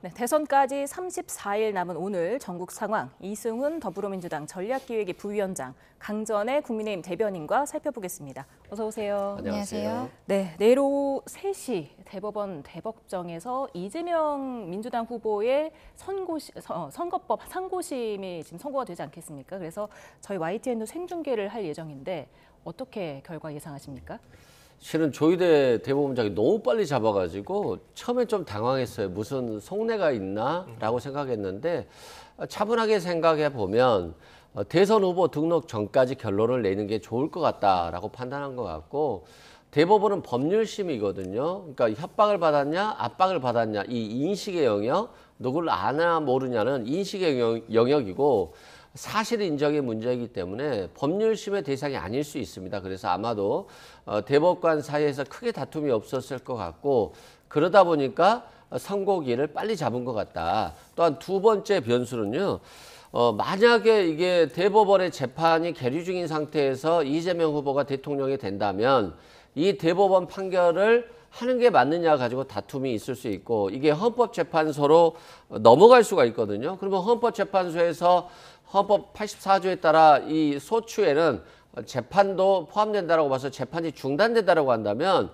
네, 대선까지 34일 남은 오늘 전국 상황, 이승훈 더불어민주당 전략기획위 부위원장, 강전의 국민의힘 대변인과 살펴보겠습니다. 어서 오세요. 안녕하세요. 네, 내일 오후 3시 대법원 대법정에서 이재명 민주당 후보의 선거법 상고심이 지금 선고가 되지 않겠습니까? 그래서 저희 YTN도 생중계를 할 예정인데 어떻게 결과 예상하십니까? 실은 조희대 대법원장이 너무 빨리 잡아가지고 처음엔 좀 당황했어요. 무슨 속내가 있나라고 생각했는데 차분하게 생각해 보면 대선 후보 등록 전까지 결론을 내는 게 좋을 것 같다라고 판단한 것 같고, 대법원은 법률심이거든요. 그러니까 협박을 받았냐, 압박을 받았냐, 이 인식의 영역, 누구를 아나 모르냐는 인식의 영역이고 사실 인정의 문제이기 때문에 법률심의 대상이 아닐 수 있습니다. 그래서 아마도 대법관 사이에서 크게 다툼이 없었을 것 같고, 그러다 보니까 선고기를 빨리 잡은 것 같다. 또한 두 번째 변수는요. 만약에 이게 대법원의 재판이 계류 중인 상태에서 이재명 후보가 대통령이 된다면 이 대법원 판결을 하는 게 맞느냐 가지고 다툼이 있을 수 있고, 이게 헌법재판소로 넘어갈 수가 있거든요. 그러면 헌법재판소에서 헌법 84조에 따라 이 소추에는 재판도 포함된다라고 봐서 재판이 중단된다라고 한다면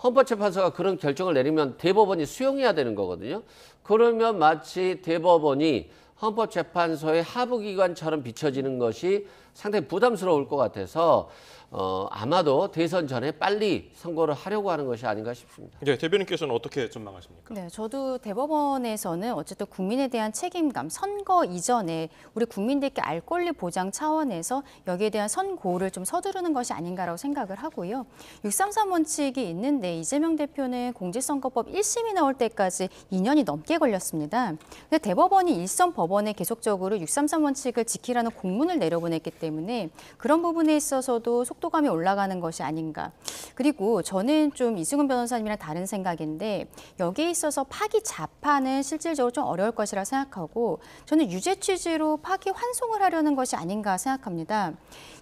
헌법재판소가 그런 결정을 내리면 대법원이 수용해야 되는 거거든요. 그러면 마치 대법원이 헌법재판소의 하부기관처럼 비춰지는 것이 상당히 부담스러울 것 같아서 아마도 대선 전에 빨리 선고를 하려고 하는 것이 아닌가 싶습니다. 네, 대변인께서는 어떻게 전망하십니까? 네, 저도 대법원에서는 어쨌든 국민에 대한 책임감, 선거 이전에 우리 국민들께 알 권리 보장 차원에서 여기에 대한 선고를 좀 서두르는 것이 아닌가라고 생각을 하고요. 633 원칙이 있는데 이재명 대표는 공직선거법 1심이 나올 때까지 2년이 넘게 걸렸습니다. 근데 대법원이 일선 법원에 계속적으로 633 원칙을 지키라는 공문을 내려보냈기 때문에 그런 부분에 있어서도 속도감이 올라가는 것이 아닌가. 그리고 저는 좀 이승훈 변호사님이랑 다른 생각인데 여기에 있어서 파기 자파는 실질적으로 좀 어려울 것이라 생각하고, 저는 유죄 취지로 파기 환송을 하려는 것이 아닌가 생각합니다.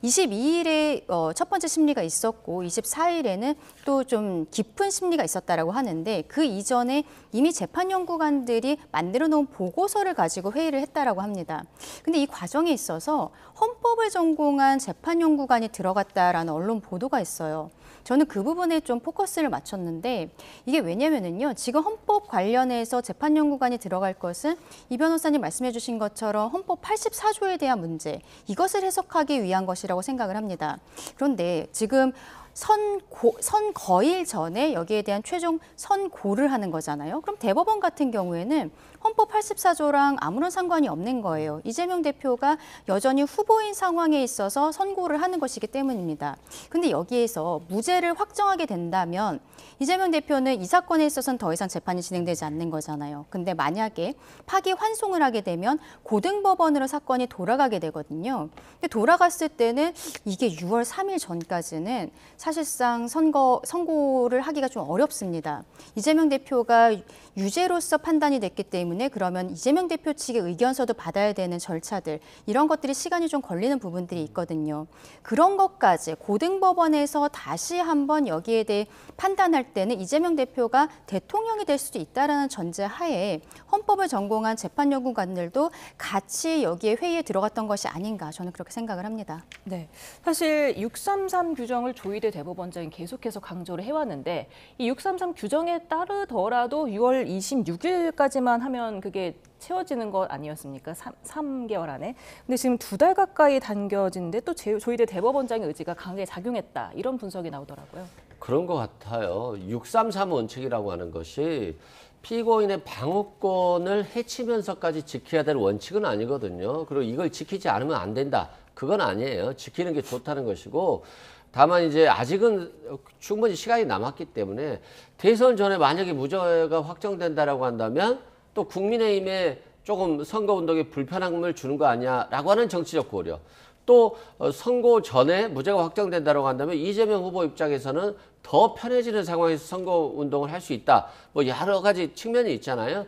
22일에 첫 번째 심리가 있었고 24일에는 또 좀 깊은 심리가 있었다라고 하는데, 그 이전에 이미 재판연구관들이 만들어 놓은 보고서를 가지고 회의를 했다라고 합니다. 근데 이 과정에 있어서 헌법을 전공한 재판연구관이 들어갔다라는 언론 보도가 있어요. 저는 그 부분에 좀 포커스를 맞췄는데, 이게 왜냐면은요, 지금 헌법 관련해서 재판연구관이 들어갈 것은 이 변호사님 말씀해 주신 것처럼 헌법 84조에 대한 문제, 이것을 해석하기 위한 것이라고 생각을 합니다. 그런데 지금 선거일 전에 여기에 대한 최종 선고를 하는 거잖아요. 그럼 대법원 같은 경우에는 헌법 84조랑 아무런 상관이 없는 거예요. 이재명 대표가 여전히 후보인 상황에 있어서 선고를 하는 것이기 때문입니다. 근데 여기에서 무죄를 확정하게 된다면 이재명 대표는 이 사건에 있어서는 더 이상 재판이 진행되지 않는 거잖아요. 근데 만약에 파기 환송을 하게 되면 고등법원으로 사건이 돌아가게 되거든요. 근데 돌아갔을 때는 이게 6월 3일 전까지는 사실상 선고를 하기가 좀 어렵습니다. 이재명 대표가 유죄로서 판단이 됐기 때문에 그러면 이재명 대표 측의 의견서도 받아야 되는 절차들, 이런 것들이 시간이 좀 걸리는 부분들이 있거든요. 그런 것까지 고등법원에서 다시 한번 여기에 대해 판단할 때는 이재명 대표가 대통령이 될 수도 있다는 전제 하에 헌법을 전공한 재판연구관들도 같이 여기에 회의에 들어갔던 것이 아닌가, 저는 그렇게 생각을 합니다. 네, 사실 633 규정을 조희대 대법원장이 계속해서 강조를 해왔는데, 이 633 규정에 따르더라도 6월 26일까지만 하면 그게 채워지는 것 아니었습니까? 3개월 안에. 근데 지금 2달 가까이 당겨진데 또 조희대 대법원장의 의지가 강하게 작용했다, 이런 분석이 나오더라고요. 그런 것 같아요. 633 원칙이라고 하는 것이 피고인의 방어권을 해치면서까지 지켜야 될 원칙은 아니거든요. 그리고 이걸 지키지 않으면 안 된다, 그건 아니에요. 지키는 게 좋다는 것이고, 다만 이제 아직은 충분히 시간이 남았기 때문에 대선 전에 만약에 무죄가 확정된다라고 한다면 또 국민의힘에 조금 선거운동에 불편함을 주는 거 아니야라고 하는 정치적 고려, 또 선거 전에 무죄가 확정된다라고 한다면 이재명 후보 입장에서는 더 편해지는 상황에서 선거운동을 할 수 있다, 뭐 여러 가지 측면이 있잖아요.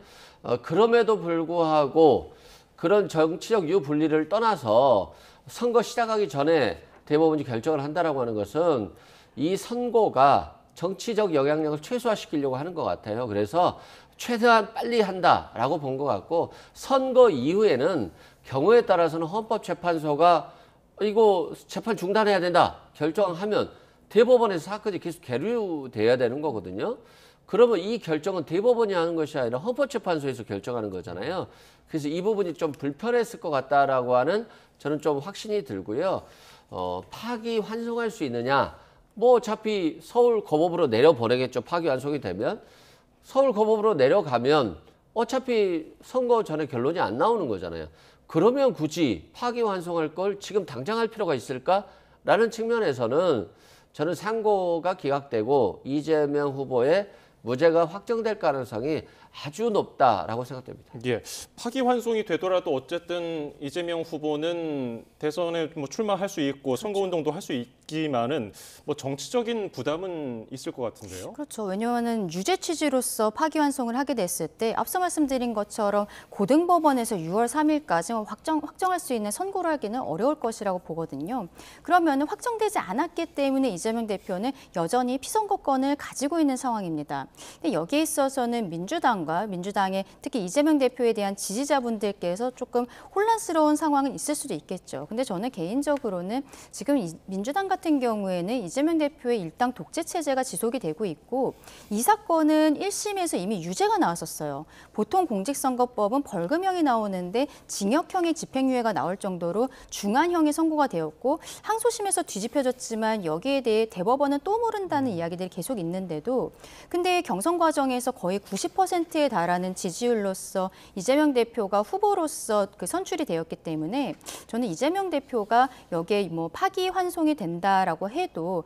그럼에도 불구하고 그런 정치적 유불리를 떠나서 선거 시작하기 전에 대법원이 결정을 한다라고 하는 것은 이 선고가 정치적 영향력을 최소화시키려고 하는 것 같아요. 그래서 최대한 빨리 한다라고 본 것 같고 선거 이후에는 경우에 따라서는 헌법재판소가 이거 재판 중단해야 된다 결정하면 대법원에서 사건이 계속 계류돼야 되는 거거든요. 그러면 이 결정은 대법원이 하는 것이 아니라 헌법재판소에서 결정하는 거잖아요. 그래서 이 부분이 좀 불편했을 것 같다라고 하는 저는 좀 확신이 들고요. 파기환송할 수 있느냐? 뭐 어차피 서울 고법으로 내려보내겠죠. 파기환송이 되면. 서울 고법으로 내려가면 어차피 선거 전에 결론이 안 나오는 거잖아요. 그러면 굳이 파기환송할 걸 지금 당장 할 필요가 있을까라는 측면에서는 저는 상고가 기각되고 이재명 후보의 무죄가 확정될 가능성이 아주 높다라고 생각됩니다. 예, 파기환송이 되더라도 어쨌든 이재명 후보는 대선에 뭐 출마할 수 있고 선거운동도 할 수 있지만은 뭐 정치적인 부담은 있을 것 같은데요. 그렇죠. 왜냐하면 유죄 취지로서 파기환송을 하게 됐을 때 앞서 말씀드린 것처럼 고등법원에서 6월 3일까지 확정할 수 있는 선고를 하기는 어려울 것이라고 보거든요. 그러면 확정되지 않았기 때문에 이재명 대표는 여전히 피선거권을 가지고 있는 상황입니다. 근데 여기에 있어서는 민주당의 특히 이재명 대표에 대한 지지자분들께서 조금 혼란스러운 상황은 있을 수도 있겠죠. 근데 저는 개인적으로는 지금 민주당 같은 경우에는 이재명 대표의 일당 독재 체제가 지속이 되고 있고 이 사건은 1심에서 이미 유죄가 나왔었어요. 보통 공직선거법은 벌금형이 나오는데 징역형의 집행유예가 나올 정도로 중한형의 선고가 되었고 항소심에서 뒤집혀졌지만 여기에 대해 대법원은 또 모른다는 이야기들이 계속 있는데도 근데 경선 과정에서 거의 90%에 달하는 지지율로서 이재명 대표가 후보로서 그 선출이 되었기 때문에 저는 이재명 대표가 여기에 뭐 파기환송이 된다라고 해도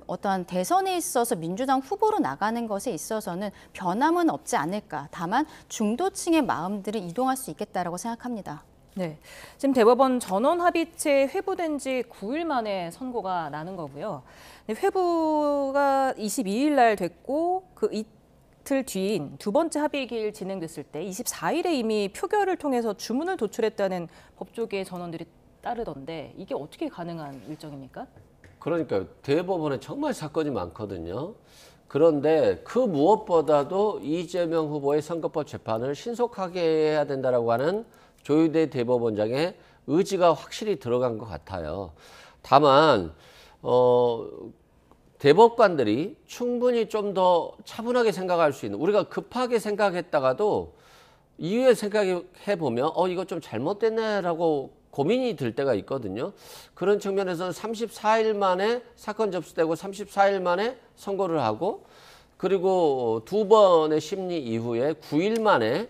어떠한 대선에 있어서 민주당 후보로 나가는 것에 있어서는 변함은 없지 않을까. 다만 중도층의 마음들은 이동할 수 있겠다라고 생각합니다. 네, 지금 대법원 전원 합의체 회부된 지 9일 만에 선고가 나는 거고요. 회부가 22일 날 됐고 그 이틀 뒤인 두 번째 합의기일 진행됐을 때 24일에 이미 표결을 통해서 주문을 도출했다는 법조계의 전원들이 따르던데 이게 어떻게 가능한 일정입니까? 그러니까요. 대법원에 정말 사건이 많거든요. 그런데 그 무엇보다도 이재명 후보의 선거법 재판을 신속하게 해야 된다라고 하는 조희대 대법원장의 의지가 확실히 들어간 것 같아요. 다만 대법관들이 충분히 좀 더 차분하게 생각할 수 있는 우리가 급하게 생각했다가도 이후에 생각해 보면 이거 좀 잘못됐네라고 고민이 들 때가 있거든요. 그런 측면에서는 34일 만에 사건 접수되고 34일 만에 선고를 하고 그리고 두 번의 심리 이후에 9일 만에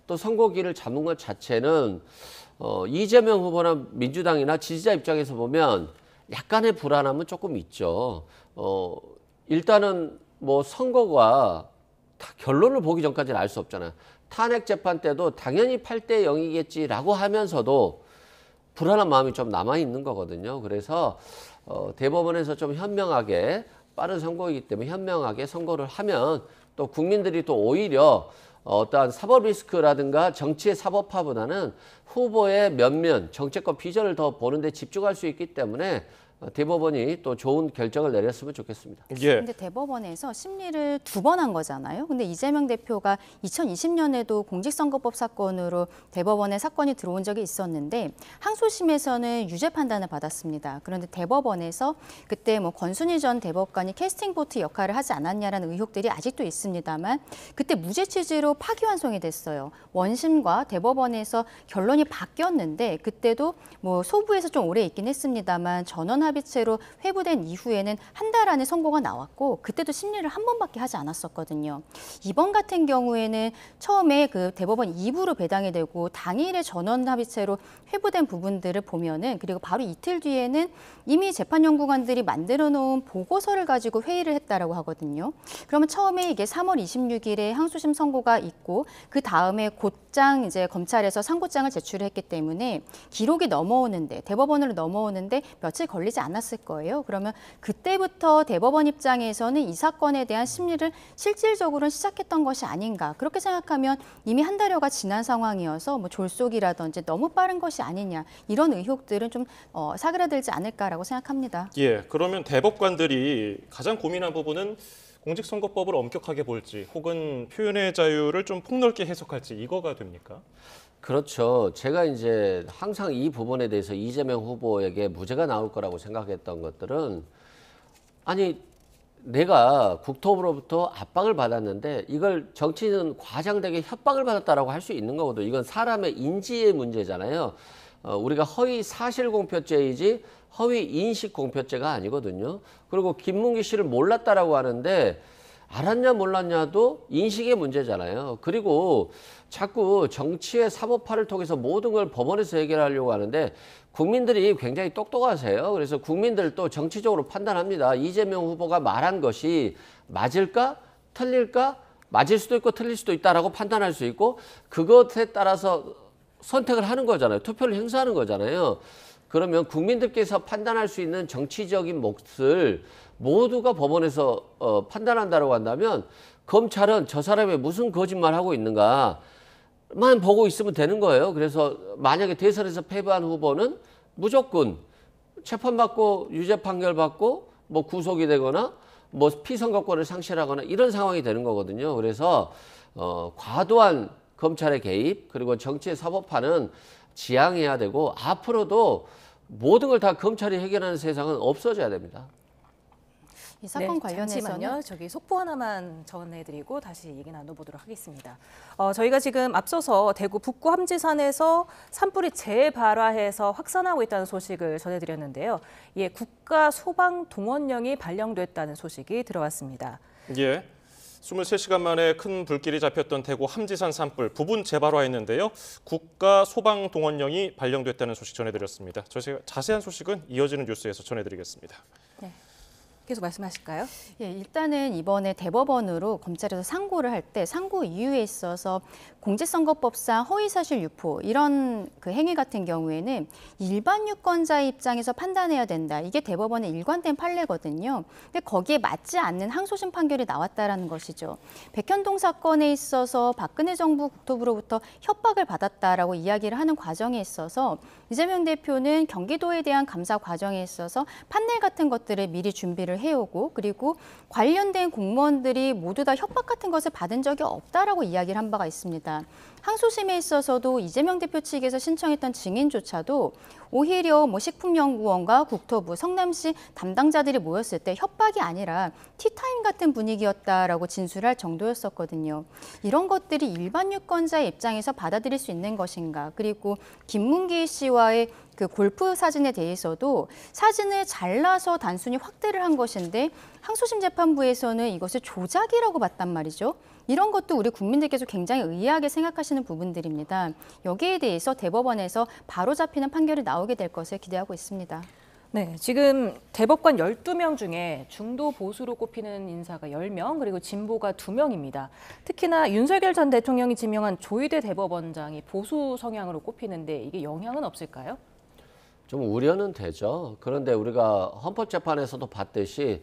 또 선고기를 잡는 것 자체는 이재명 후보나 민주당이나 지지자 입장에서 보면 약간의 불안함은 조금 있죠. 일단은 뭐 선거가 다 결론을 보기 전까지는 알 수 없잖아요. 탄핵 재판 때도 당연히 8대 0이겠지라고 하면서도 불안한 마음이 좀 남아 있는 거거든요. 그래서 대법원에서 좀 현명하게 빠른 선거이기 때문에 현명하게 선고를 하면 또 국민들이 또 오히려 어떠한 사법 리스크라든가 정치의 사법화보다는 후보의 면면, 정책과 비전을 더 보는 데 집중할 수 있기 때문에 대법원이 또 좋은 결정을 내렸으면 좋겠습니다. 예. 근데 대법원에서 심리를 두 번 한 거잖아요. 근데 이재명 대표가 2020년에도 공직선거법 사건으로 대법원에 사건이 들어온 적이 있었는데 항소심에서는 유죄 판단을 받았습니다. 그런데 대법원에서 그때 뭐 권순희 전 대법관이 캐스팅 보트 역할을 하지 않았냐라는 의혹들이 아직도 있습니다만 그때 무죄 취지로 파기환송이 됐어요. 원심과 대법원에서 결론이 바뀌었는데 그때도 뭐 소부에서 좀 오래 있긴 했습니다만 전원 합의체로 회부된 이후에는 한 달 안에 선고가 나왔고 그때도 심리를 한 번밖에 하지 않았었거든요. 이번 같은 경우에는 처음에 그 대법원 2부로 배당이 되고 당일에 전원 합의체로 회부된 부분들을 보면은 그리고 바로 이틀 뒤에는 이미 재판연구관들이 만들어 놓은 보고서를 가지고 회의를 했다라고 하거든요. 그러면 처음에 이게 3월 26일에 항소심 선고가 있고 그 다음에 곧장 이제 검찰에서 상고장을 제출했기 때문에 기록이 넘어오는데 대법원으로 넘어오는데 며칠 걸리지 않았을 거예요. 그러면 그때부터 대법원 입장에서는 이 사건에 대한 심리를 실질적으로 시작했던 것이 아닌가 그렇게 생각하면 이미 한 달여가 지난 상황이어서 뭐 졸속이라든지 너무 빠른 것이 아니냐 이런 의혹들은 좀 사그라들지 않을까라고 생각합니다. 예, 그러면 대법관들이 가장 고민한 부분은 공직선거법을 엄격하게 볼지 혹은 표현의 자유를 좀 폭넓게 해석할지 이거가 됩니까? 그렇죠. 제가 이제 항상 이 부분에 대해서 이재명 후보에게 무죄가 나올 거라고 생각했던 것들은 아니 내가 국토부로부터 압박을 받았는데 이걸 정치인은 과장되게 협박을 받았다라고 할 수 있는 거거든요. 이건 사람의 인지의 문제잖아요. 우리가 허위 사실 공표죄이지 허위 인식 공표죄가 아니거든요. 그리고 김문기 씨를 몰랐다라고 하는데 알았냐 몰랐냐도 인식의 문제잖아요. 그리고 자꾸 정치의 사법화를 통해서 모든 걸 법원에서 해결하려고 하는데 국민들이 굉장히 똑똑하세요. 그래서 국민들도 정치적으로 판단합니다. 이재명 후보가 말한 것이 맞을까? 틀릴까? 맞을 수도 있고 틀릴 수도 있다라고 판단할 수 있고 그것에 따라서 선택을 하는 거잖아요. 투표를 행사하는 거잖아요. 그러면 국민들께서 판단할 수 있는 정치적인 몫을 모두가 법원에서 판단한다고 한다면 검찰은 저 사람이 무슨 거짓말하고 있는가만 보고 있으면 되는 거예요. 그래서 만약에 대선에서 패배한 후보는 무조건 재판받고 유죄 판결 받고 뭐 구속이 되거나 뭐 피선거권을 상실하거나 이런 상황이 되는 거거든요. 그래서 과도한 검찰의 개입 그리고 정치의 사법화는 지양해야 되고 앞으로도 모든 걸 다 검찰이 해결하는 세상은 없어져야 됩니다. 이 사건 관련해서는 잠시만요. 저기 속보 하나만 전해드리고 다시 얘기 나눠보도록 하겠습니다. 저희가 지금 앞서서 대구 북구 함지산에서 산불이 재발화해서 확산하고 있다는 소식을 전해드렸는데요. 예, 국가 소방동원령이 발령됐다는 소식이 들어왔습니다. 예. 23시간 만에 큰 불길이 잡혔던 대구 함지산 산불 부분 재발화했는데요. 국가 소방동원령이 발령됐다는 소식 전해드렸습니다. 저희가 자세한 소식은 이어지는 뉴스에서 전해드리겠습니다. 네. 계속 말씀하실까요? 예, 일단은 이번에 대법원으로 검찰에서 상고를 할 때 상고 이유에 있어서 공직선거법상 허위사실 유포 이런 그 행위 같은 경우에는 일반 유권자의 입장에서 판단해야 된다. 이게 대법원의 일관된 판례거든요. 근데 거기에 맞지 않는 항소심 판결이 나왔다라는 것이죠. 백현동 사건에 있어서 박근혜 정부 국토부로부터 협박을 받았다라고 이야기를 하는 과정에 있어서 이재명 대표는 경기도에 대한 감사 과정에 있어서 판넬 같은 것들을 미리 준비를 해오고 그리고 관련된 공무원들이 모두 다 협박 같은 것을 받은 적이 없다라고 이야기를 한 바가 있습니다. 항소심에 있어서도 이재명 대표 측에서 신청했던 증인조차도 오히려 식품연구원과 국토부, 성남시 담당자들이 모였을 때 협박이 아니라 티타임 같은 분위기였다라고 진술할 정도였었거든요. 이런 것들이 일반 유권자의 입장에서 받아들일 수 있는 것인가. 그리고 김문기 씨와의 그 골프 사진에 대해서도 사진을 잘라서 단순히 확대를 한 것인데 항소심 재판부에서는 이것을 조작이라고 봤단 말이죠. 이런 것도 우리 국민들께서 굉장히 의아하게 생각하시는 부분들입니다. 여기에 대해서 대법원에서 바로 잡히는 판결이 나오게 될 것을 기대하고 있습니다. 네, 지금 대법관 12명 중에 중도 보수로 꼽히는 인사가 10명, 그리고 진보가 2명입니다. 특히나 윤석열 전 대통령이 지명한 조희대 대법원장이 보수 성향으로 꼽히는데 이게 영향은 없을까요? 좀 우려는 되죠. 그런데 우리가 헌법재판에서도 봤듯이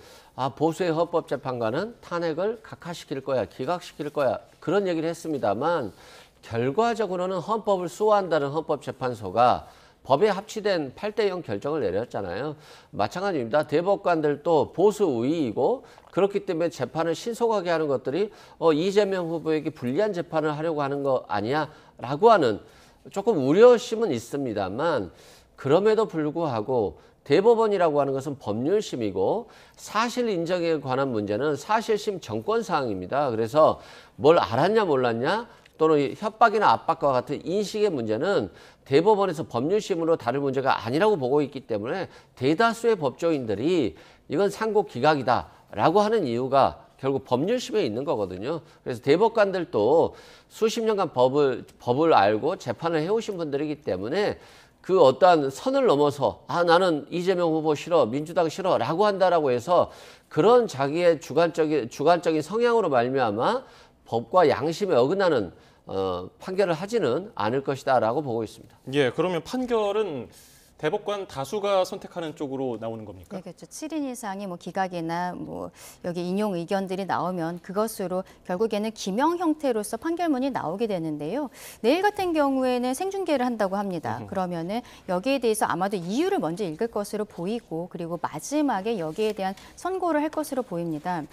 보수의 헌법재판관은 탄핵을 각하시킬 거야, 기각시킬 거야 그런 얘기를 했습니다만 결과적으로는 헌법을 수호한다는 헌법재판소가 법에 합치된 8대0 결정을 내렸잖아요. 마찬가지입니다. 대법관들도 보수 우위이고 그렇기 때문에 재판을 신속하게 하는 것들이 이재명 후보에게 불리한 재판을 하려고 하는 거 아니야? 라고 하는 조금 우려심은 있습니다만 그럼에도 불구하고 대법원이라고 하는 것은 법률심이고 사실 인정에 관한 문제는 사실심 정권사항입니다. 그래서 뭘 알았냐 몰랐냐 또는 협박이나 압박과 같은 인식의 문제는 대법원에서 법률심으로 다룰 문제가 아니라고 보고 있기 때문에 대다수의 법조인들이 이건 상고 기각이다라고 하는 이유가 결국 법률심에 있는 거거든요. 그래서 대법관들도 수십 년간 법을 알고 재판을 해오신 분들이기 때문에 그 어떠한 선을 넘어서 나는 이재명 후보 싫어, 민주당 싫어 라고 한다라고 해서 그런 자기의 주관적인 성향으로 말미암아 법과 양심에 어긋나는 판결을 하지는 않을 것이다 라고 보고 있습니다. 예, 그러면 판결은 대법관 다수가 선택하는 쪽으로 나오는 겁니까? 네, 그렇죠. 7인 이상이 뭐 기각이나 뭐 여기 인용 의견들이 나오면 그것으로 결국에는 기명 형태로서 판결문이 나오게 되는데요. 내일 같은 경우에는 생중계를 한다고 합니다. 그러면은 여기에 대해서 아마도 이유를 먼저 읽을 것으로 보이고 그리고 마지막에 여기에 대한 선고를 할 것으로 보입니다.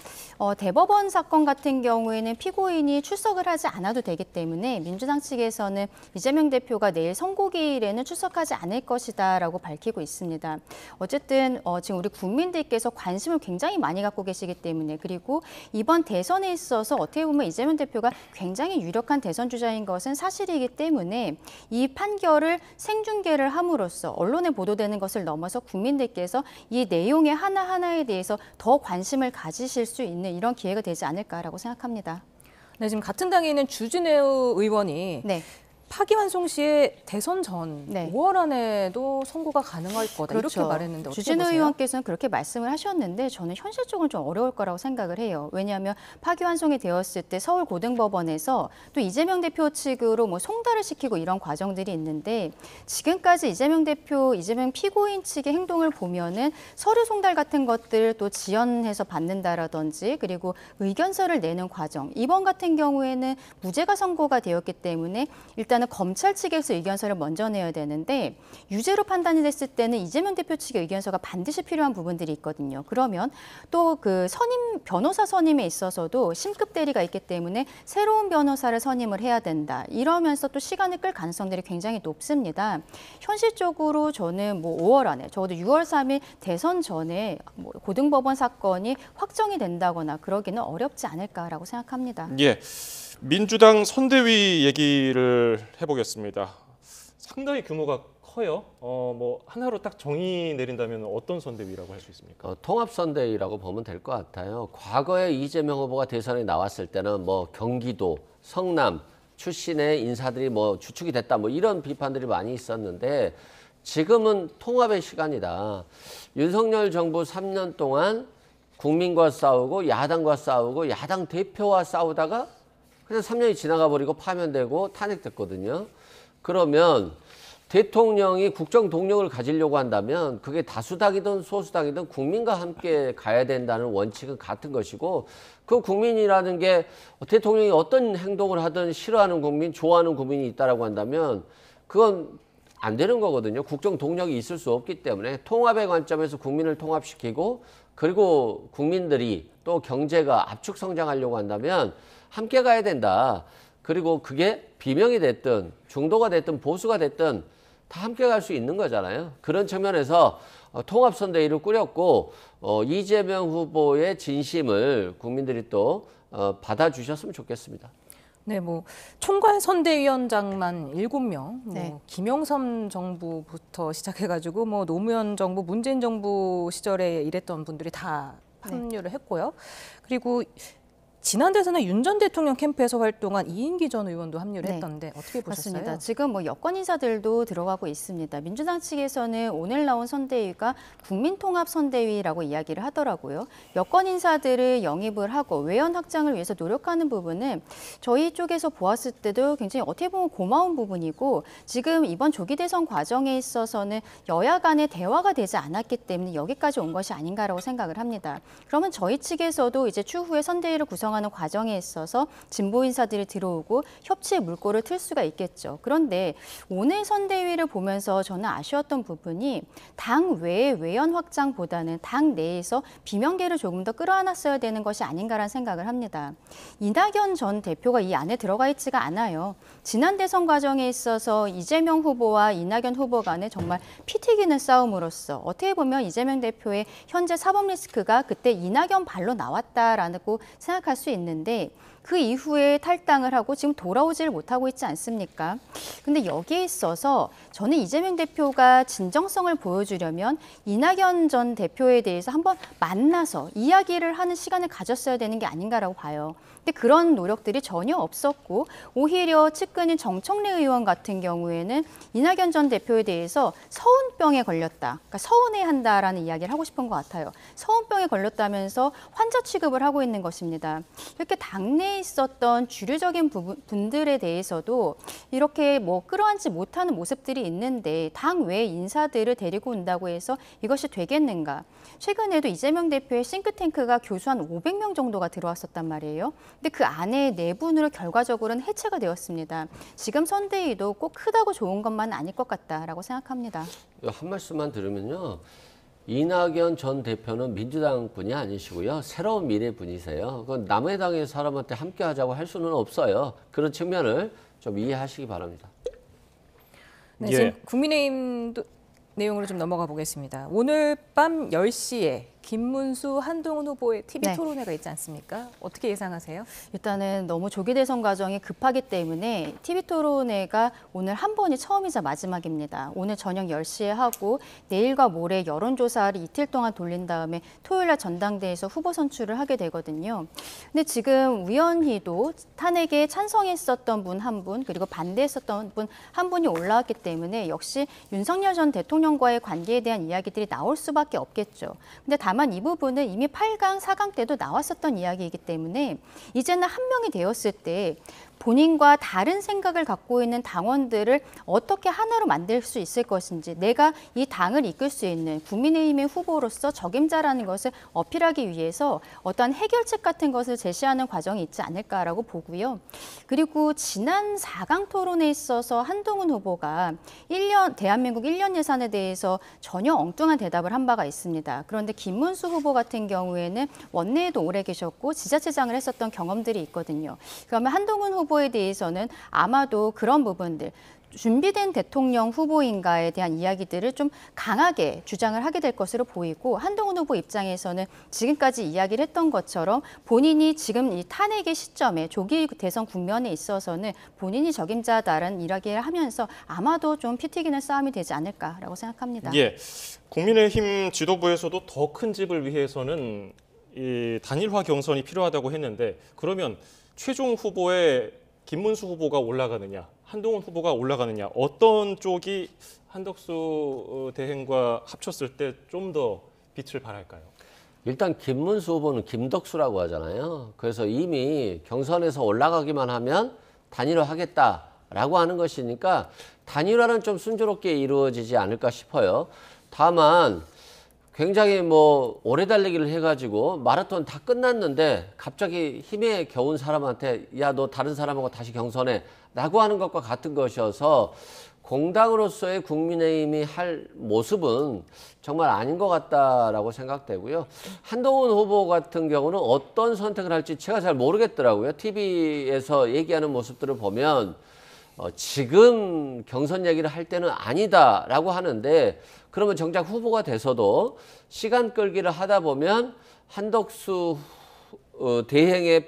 대법원 사건 같은 경우에는 피고인이 출석을 하지 않아도 되기 때문에 민주당 측에서는 이재명 대표가 내일 선고기일에는 출석하지 않을 것이다라고 밝히고 있습니다. 어쨌든 지금 우리 국민들께서 관심을 굉장히 많이 갖고 계시기 때문에 그리고 이번 대선에 있어서 어떻게 보면 이재명 대표가 굉장히 유력한 대선 주자인 것은 사실이기 때문에 이 판결을 생중계를 함으로써 언론에 보도되는 것을 넘어서 국민들께서 이 내용의 하나하나에 대해서 더 관심을 가지실 수 있는 이런 기회가 되지 않을까라고 생각합니다. 네, 지금 같은 당에 있는 주진우 의원이 네. 파기환송 시에 대선 전 네. 5월 안에도 선고가 가능할 거다 그렇죠. 이렇게 말했는데 어떻게 주진우 보세요? 의원께서는 그렇게 말씀을 하셨는데 저는 현실적으로 좀 어려울 거라고 생각을 해요. 왜냐하면 파기환송이 되었을 때 서울고등법원에서 또 이재명 대표 측으로 뭐 송달을 시키고 이런 과정들이 있는데 지금까지 이재명 대표, 이재명 피고인 측의 행동을 보면은 서류 송달 같은 것들 또 지연해서 받는다라든지 그리고 의견서를 내는 과정. 이번 같은 경우에는 무죄가 선고가 되었기 때문에 일단은 검찰 측에서 의견서를 먼저 내야 되는데 유죄로 판단이 됐을 때는 이재명 대표 측의 의견서가 반드시 필요한 부분들이 있거든요. 그러면 또 그 변호사 선임에 있어서도 심급 대리가 있기 때문에 새로운 변호사를 선임을 해야 된다. 이러면서 또 시간을 끌 가능성들이 굉장히 높습니다. 현실적으로 저는 뭐 5월 안에 적어도 6월 3일 대선 전에 뭐 고등법원 사건이 확정이 된다거나 그러기는 어렵지 않을까라고 생각합니다. 예, 민주당 선대위 얘기를 해보겠습니다. 상당히 규모가 커요. 뭐 하나로 딱 정의 내린다면 어떤 선대위라고 할 수 있습니까? 통합선대위라고 보면 될 것 같아요. 과거에 이재명 후보가 대선에 나왔을 때는 뭐 경기도, 성남 출신의 인사들이 뭐 주축이 됐다 뭐 이런 비판들이 많이 있었는데 지금은 통합의 시간이다. 윤석열 정부 3년 동안 국민과 싸우고 야당과 싸우고 야당 대표와 싸우다가 그냥 3년이 지나가 버리고 파면되고 탄핵됐거든요. 그러면 대통령이 국정 동력을 가지려고 한다면 그게 다수당이든 소수당이든 국민과 함께 가야 된다는 원칙은 같은 것이고 그 국민이라는 게 대통령이 어떤 행동을 하든 싫어하는 국민, 좋아하는 국민이 있다라고 한다면 그건 안 되는 거거든요. 국정 동력이 있을 수 없기 때문에 통합의 관점에서 국민을 통합시키고 그리고 국민들이 또 경제가 압축 성장하려고 한다면 함께 가야 된다. 그리고 그게 비명이 됐든 중도가 됐든 보수가 됐든 다 함께 갈 수 있는 거잖아요. 그런 측면에서 통합선대위를 꾸렸고 이재명 후보의 진심을 국민들이 또 받아주셨으면 좋겠습니다. 네, 뭐 총괄선대위원장만 7명, 뭐 네. 김영삼 정부부터 시작해가지고 뭐 노무현 정부, 문재인 정부 시절에 일했던 분들이 다 합류를 했고요. 그리고 지난 대선에 윤 전 대통령 캠프에서 활동한 이인기 전 의원도 합류를 네. 했던데 어떻게 보셨어요? 맞습니다. 지금 뭐 여권 인사들도 들어가고 있습니다. 민주당 측에서는 오늘 나온 선대위가 국민통합선대위라고 이야기를 하더라고요. 여권 인사들을 영입을 하고 외연 확장을 위해서 노력하는 부분은 저희 쪽에서 보았을 때도 굉장히 어떻게 보면 고마운 부분이고 지금 이번 조기 대선 과정에 있어서는 여야 간의 대화가 되지 않았기 때문에 여기까지 온 것이 아닌가라고 생각을 합니다. 그러면 저희 측에서도 이제 추후에 선대위를 구성하는 과정에 있어서 진보 인사들이 들어오고 협치의 물꼬를 틀 수가 있겠죠. 그런데 오늘 선대위를 보면서 저는 아쉬웠던 부분이 당 외의 외연 확장보다는 당 내에서 비명계를 조금 더 끌어안았어야 되는 것이 아닌가라는 생각을 합니다. 이낙연 전 대표가 이 안에 들어가 있지가 않아요. 지난 대선 과정에 있어서 이재명 후보와 이낙연 후보 간에 정말 피 튀기는 싸움으로써 어떻게 보면 이재명 대표의 현재 사법 리스크가 그때 이낙연 발로 나왔다라고 생각할 수 있는데 그 이후에 탈당을 하고 지금 돌아오지를 못하고 있지 않습니까? 근데 여기에 있어서 저는 이재명 대표가 진정성을 보여주려면 이낙연 전 대표에 대해서 한번 만나서 이야기를 하는 시간을 가졌어야 되는 게 아닌가라고 봐요. 근데 그런 노력들이 전혀 없었고 오히려 측근인 정청래 의원 같은 경우에는 이낙연 전 대표에 대해서 서운병에 걸렸다. 그러니까 서운해한다라는 이야기를 하고 싶은 것 같아요. 서운병에 걸렸다면서 환자 취급을 하고 있는 것입니다. 이렇게 당내 당내에 있었던 주류적인 분들에 대해서도 이렇게 뭐 끌어안지 못하는 모습들이 있는데 당 외 인사들을 데리고 온다고 해서 이것이 되겠는가? 최근에도 이재명 대표의 싱크탱크가 교수 한 500명 정도가 들어왔었단 말이에요. 근데 그 안에 내분으로 결과적으로는 해체가 되었습니다. 지금 선대위도 꼭 크다고 좋은 것만은 아닐 것 같다라고 생각합니다. 한 말씀만 들으면요. 이낙연 전 대표는 민주당 분이 아니시고요. 새로운 미래 분이세요. 그건 남의 당의 사람한테 함께 하자고 할 수는 없어요. 그런 측면을 좀 이해하시기 바랍니다. 네, 예. 지금 국민의힘 내용으로 좀 넘어가 보겠습니다. 오늘 밤 10시에 김문수, 한동훈 후보의 TV 네. 토론회가 있지 않습니까? 어떻게 예상하세요? 일단은 너무 조기 대선 과정이 급하기 때문에 TV 토론회가 오늘 한 번이 처음이자 마지막입니다. 오늘 저녁 10시에 하고 내일과 모레 여론조사를 이틀 동안 돌린 다음에 토요일 날 전당대회에서 후보 선출을 하게 되거든요. 근데 지금 위원회도 탄핵에 찬성했었던 분 한 분, 그리고 반대했었던 분 한 분이 올라왔기 때문에 역시 윤석열 전 대통령과의 관계에 대한 이야기들이 나올 수밖에 없겠죠. 근데 다만 이 부분은 이미 8강, 4강 때도 나왔었던 이야기이기 때문에 이제는 한 명이 되었을 때 본인과 다른 생각을 갖고 있는 당원들을 어떻게 하나로 만들 수 있을 것인지, 내가 이 당을 이끌 수 있는 국민의힘의 후보로서 적임자라는 것을 어필하기 위해서 어떠한 해결책 같은 것을 제시하는 과정이 있지 않을까라고 보고요. 그리고 지난 4강 토론에 있어서 한동훈 후보가 대한민국 1년 예산에 대해서 전혀 엉뚱한 대답을 한 바가 있습니다. 그런데 김문수 후보 같은 경우에는 원내에도 오래 계셨고 지자체장을 했었던 경험들이 있거든요. 그러면 한동훈 후보에 대해서는 아마도 그런 부분들, 준비된 대통령 후보인가에 대한 이야기들을 좀 강하게 주장을 하게 될 것으로 보이고, 한동훈 후보 입장에서는 지금까지 이야기를 했던 것처럼 본인이 지금 이 탄핵의 시점에 조기 대선 국면에 있어서는 본인이 적임자다라는 이야기를 하면서 아마도 좀 피 튀기는 싸움이 되지 않을까라고 생각합니다. 예, 국민의힘 지도부에서도 더 큰 집을 위해서는 이 단일화 경선이 필요하다고 했는데, 그러면 최종 후보에 김문수 후보가 올라가느냐, 한동훈 후보가 올라가느냐, 어떤 쪽이 한덕수 대행과 합쳤을 때 좀 더 빛을 발할까요? 일단 김문수 후보는 김덕수라고 하잖아요. 그래서 이미 경선에서 올라가기만 하면 단일화 하겠다라고 하는 것이니까 단일화는 좀 순조롭게 이루어지지 않을까 싶어요. 다만 굉장히 뭐 오래 달리기를 해가지고 마라톤 다 끝났는데 갑자기 힘에 겨운 사람한테 야, 너 다른 사람하고 다시 경선해 라고 하는 것과 같은 것이어서 공당으로서의 국민의힘이 할 모습은 정말 아닌 것 같다라고 생각되고요. 한동훈 후보 같은 경우는 어떤 선택을 할지 제가 잘 모르겠더라고요. TV에서 얘기하는 모습들을 보면 지금 경선 얘기를 할 때는 아니다라고 하는데, 그러면 정작 후보가 돼서도 시간 끌기를 하다 보면 한덕수 대행의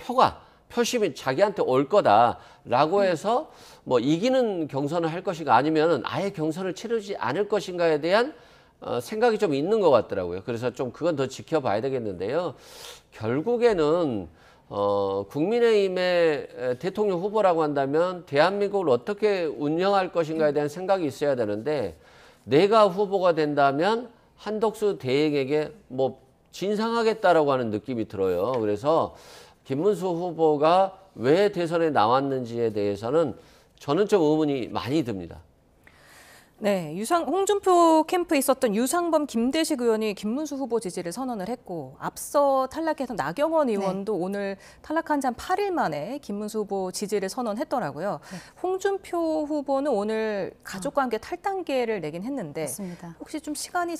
표심이 자기한테 올 거다라고 해서 뭐 이기는 경선을 할 것인가 아니면 아예 경선을 치르지 않을 것인가에 대한 생각이 좀 있는 것 같더라고요. 그래서 좀 그건 더 지켜봐야 되겠는데요. 결국에는 국민의힘의 대통령 후보라고 한다면 대한민국을 어떻게 운영할 것인가에 대한 생각이 있어야 되는데, 내가 후보가 된다면 한덕수 대행에게 뭐 진상하겠다라고 하는 느낌이 들어요. 그래서 김문수 후보가 왜 대선에 나왔는지에 대해서는 저는 좀 의문이 많이 듭니다. 네, 홍준표 캠프에 있었던 유상범, 김대식 의원이 김문수 후보 지지를 선언을 했고, 앞서 탈락해서 나경원 의원도 오늘 탈락한 지 한 8일 만에 김문수 후보 지지를 선언했더라고요. 홍준표 후보는 오늘 가족과 함께 탈당계를 내긴 했는데, 맞습니다. 혹시 좀 시간이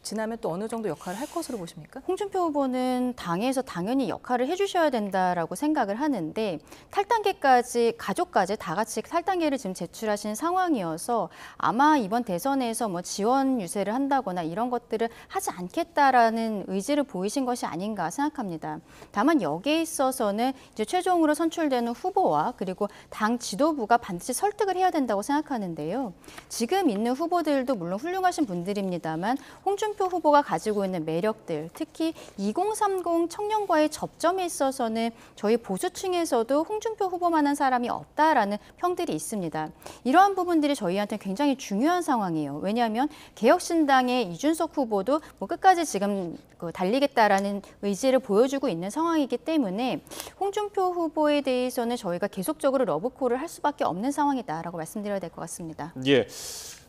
지나면 또 어느 정도 역할을 할 것으로 보십니까? 홍준표 후보는 당에서 당연히 역할을 해주셔야 된다라고 생각을 하는데, 탈당계까지, 가족까지 다 같이 탈당계를 지금 제출하신 상황이어서 아마 이번 대선에서 뭐 지원 유세를 한다거나 이런 것들을 하지 않겠다라는 의지를 보이신 것이 아닌가 생각합니다. 다만 여기에 있어서는 이제 최종으로 선출되는 후보와 그리고 당 지도부가 반드시 설득을 해야 된다고 생각하는데요. 지금 있는 후보들도 물론 훌륭하신 분들입니다만 홍준표 홍준표 후보가 가지고 있는 매력들, 특히 2030 청년과의 접점에 있어서는 저희 보수층에서도 홍준표 후보만한 사람이 없다라는 평들이 있습니다. 이러한 부분들이 저희한테 굉장히 중요한 상황이에요. 왜냐하면 개혁신당의 이준석 후보도 뭐 끝까지 지금 달리겠다라는 의지를 보여주고 있는 상황이기 때문에 홍준표 후보에 대해서는 저희가 계속적으로 러브콜을 할 수밖에 없는 상황이다라고 말씀드려야 될 것 같습니다. 예,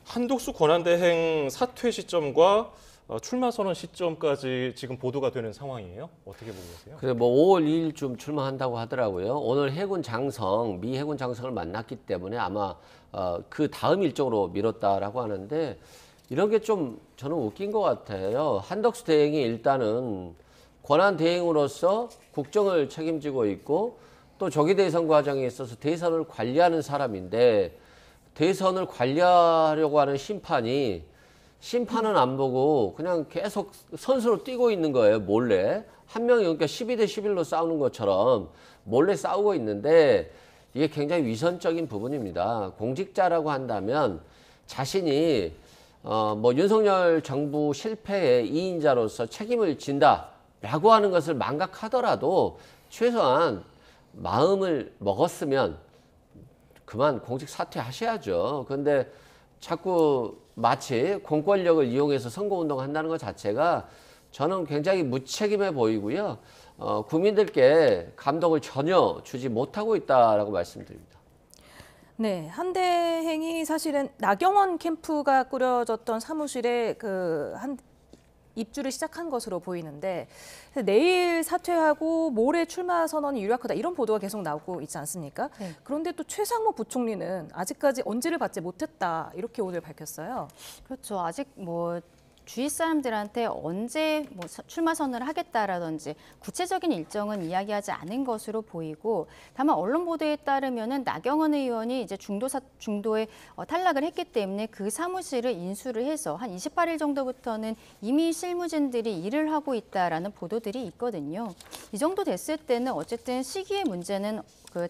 한덕수 권한대행 사퇴 시점과 출마 선언 시점까지 지금 보도가 되는 상황이에요. 어떻게 보고 계세요? 그래 뭐 5월 2일쯤 출마한다고 하더라고요. 오늘 해군 장성, 미 해군 장성을 만났기 때문에 아마 그 다음 일정으로 미뤘다라고 하는데 이런 게 좀 저는 웃긴 것 같아요. 한덕수 대행이 일단은 권한 대행으로서 국정을 책임지고 있고 또 조기 대선 과정에 있어서 대선을 관리하는 사람인데 대선을 관리하려고 하는 심판은 안 보고 그냥 계속 선수로 뛰고 있는 거예요. 몰래. 한 명이 그러니까 12대 11로 싸우는 것처럼 몰래 싸우고 있는데 이게 굉장히 위선적인 부분입니다. 공직자라고 한다면 자신이 뭐 윤석열 정부 실패의 2인자로서 책임을 진다라고 하는 것을 망각하더라도 최소한 마음을 먹었으면 그만 공직 사퇴하셔야죠. 그런데 자꾸 마치 공권력을 이용해서 선거운동 한다는 것 자체가 저는 굉장히 무책임해 보이고요. 국민들께 감동을 전혀 주지 못하고 있다라고 말씀드립니다. 네, 한대행이 사실은 나경원 캠프가 꾸려졌던 사무실에 입주를 시작한 것으로 보이는데 내일 사퇴하고 모레 출마 선언이 유력하다 이런 보도가 계속 나오고 있지 않습니까? 네. 그런데 또 최상목 부총리는 아직까지 언지를 받지 못했다 이렇게 오늘 밝혔어요. 그렇죠. 아직 뭐 주위 사람들한테 언제 뭐 출마 선언을 하겠다라든지 구체적인 일정은 이야기하지 않은 것으로 보이고 다만 언론 보도에 따르면은 나경원 의원이 이제 중도에 탈락을 했기 때문에 그 사무실을 인수를 해서 한 28일 정도부터는 이미 실무진들이 일을 하고 있다라는 보도들이 있거든요. 이 정도 됐을 때는 어쨌든 시기의 문제는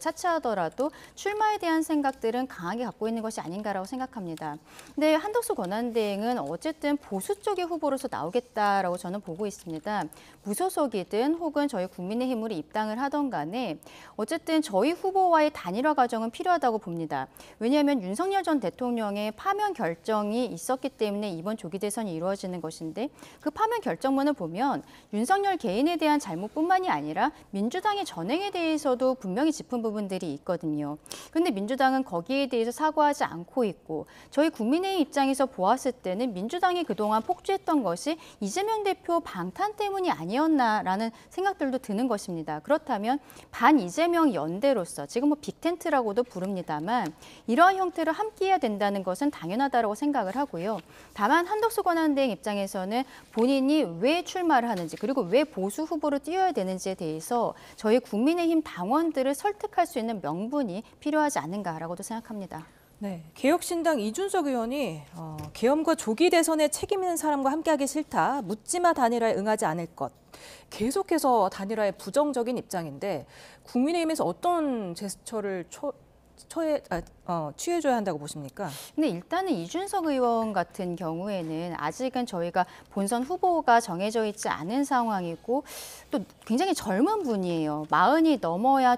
차치하더라도 출마에 대한 생각들은 강하게 갖고 있는 것이 아닌가라고 생각합니다. 근데 한덕수 권한대행은 어쨌든 보수 쪽의 후보로서 나오겠다라고 저는 보고 있습니다. 무소속이든 혹은 저희 국민의힘으로 입당을 하던 간에 어쨌든 저희 후보와의 단일화 과정은 필요하다고 봅니다. 왜냐하면 윤석열 전 대통령의 파면 결정이 있었기 때문에 이번 조기 대선이 이루어지는 것인데 그 파면 결정문을 보면 윤석열 개인에 대한 잘못뿐만이 아니라 민주당의 전행에 대해서도 분명히 짚은 부분들이 있거든요. 그런데 민주당은 거기에 대해서 사과하지 않고 있고 저희 국민의힘 입장에서 보았을 때는 민주당이 그동안 폭주했던 것이 이재명 대표 방탄 때문이 아니었나라는 생각들도 드는 것입니다. 그렇다면 반 이재명 연대로서 지금 뭐 빅텐트라고도 부릅니다만 이러한 형태로 함께해야 된다는 것은 당연하다고 생각을 하고요. 다만 한덕수 권한대행 입장에서는 본인이 왜 출마를 하는지 그리고 왜 보수 후보로 뛰어야 되는지에 대해서 저희 국민의힘 당원들을 설득할 수 있는 명분이 필요하지 않은가라고도 생각합니다. 네, 개혁신당 이준석 의원이 계엄과 조기 대선에 책임 있는 사람과 함께하기 싫다. 묻지마 단일화에 응하지 않을 것. 계속해서 단일화에 부정적인 입장인데 국민의힘에서 어떤 제스처를 취해줘야 한다고 보십니까? 근데 일단은 이준석 의원 같은 경우에는 아직은 저희가 본선 후보가 정해져 있지 않은 상황이고 또 굉장히 젊은 분이에요. 40이 넘어야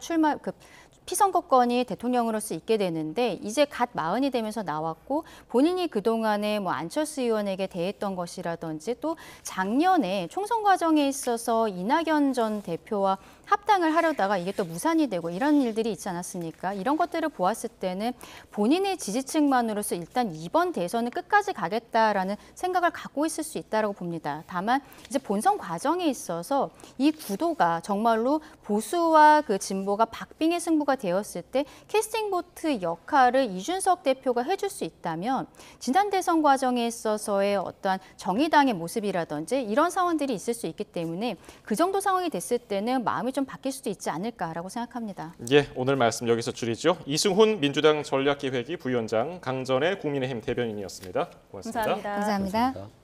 피선거권이 대통령으로서 있게 되는데 이제 갓 40이 되면서 나왔고 본인이 그동안에 뭐 안철수 의원에게 대했던 것이라든지 또 작년에 총선 과정에 있어서 이낙연 전 대표와 합당을 하려다가 이게 또 무산이 되고 이런 일들이 있지 않았습니까? 이런 것들을 보았을 때는 본인의 지지층만으로서 일단 이번 대선은 끝까지 가겠다라는 생각을 갖고 있을 수 있다고 봅니다. 다만 이제 본선 과정에 있어서 이 구도가 정말로 보수와 그 진보가 박빙의 승부가 되었을 때 캐스팅 보트 역할을 이준석 대표가 해줄 수 있다면 지난 대선 과정에 있어서의 어떠한 정의당의 모습이라든지 이런 상황들이 있을 수 있기 때문에 그 정도 상황이 됐을 때는 마음이 좀 바뀔 수도 있지 않을까라고 생각합니다. 예, 오늘 말씀 여기서 줄이죠. 이승훈 민주당 전략기획위 부위원장, 강전의 국민의힘 대변인이었습니다. 고맙습니다. 감사합니다. 감사합니다. 감사합니다.